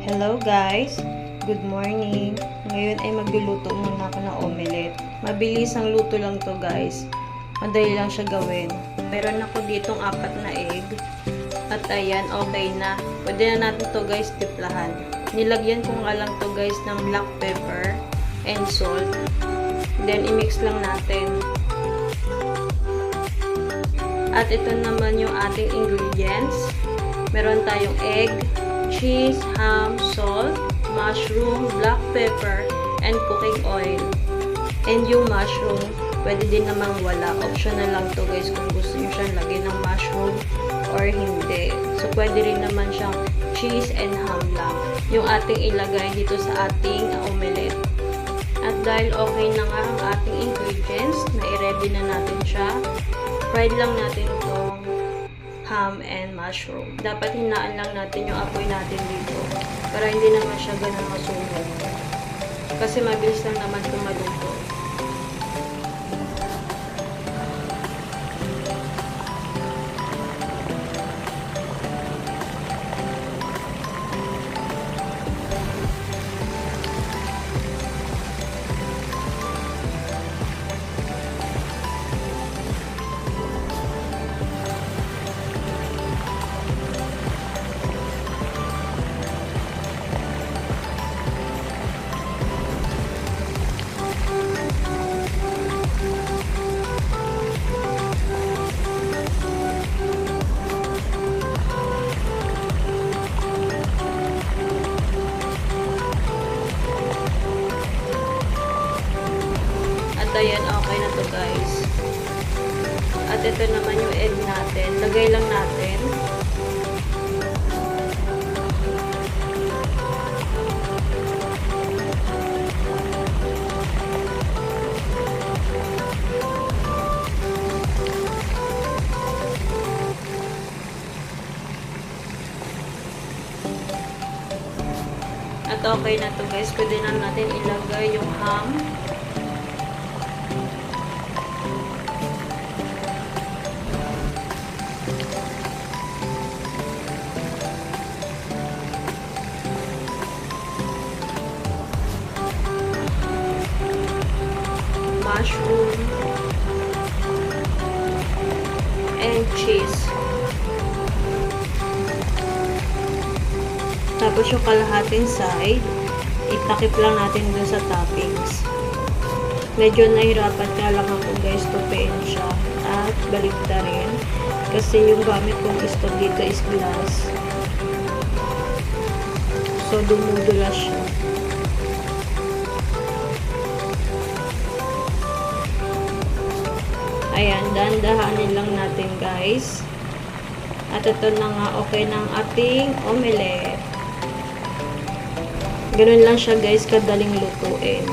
Hello guys! Good morning! Ngayon ay magluluto muna ako ng omelette. Mabilis ang luto lang to guys. Madali lang siya gawin. Meron ako ditong 4 na egg. At ayan, okay na. Pwede na natin to guys tiplahan. Nilagyan ko nga lang to guys ng black pepper and salt. Then i-mix lang natin. At ito naman yung ating ingredients. Meron tayong egg, cheese, ham, salt, mushroom, black pepper, and cooking oil. And yung mushroom, pwede din namang wala. Optional lang to guys kung gusto nyo siyang lagyan ng mushroom or hindi. So, pwede rin naman siyang cheese and ham lang. Yung ating ilagay dito sa ating omelette. At dahil okay na nga ang ating ingredients, na i-ready na natin siya, fried lang natin itong ham and mushroom. Dapat hinaan lang natin yung apoy natin dito para hindi naman siya ganun masunog. Kasi mabilis lang naman ito maluto. Ayan, okay na to guys. At ito naman yung egg natin. Lagay lang natin. At okay na to guys. Pwede na natin ilagay yung ham. Mushroom and cheese. Tapos yung kalahating side, itakip lang natin dun sa toppings. Medyo nahirapan ka lang ako guys tupiin siya at baliktarin kasi yung gamit kong stove dito is glass. So dumudula siya. Ayan, dahan-dahanin lang natin guys. At ito na nga, okay ng ating omelette. Ganun lang siya guys, kadaling lutuin.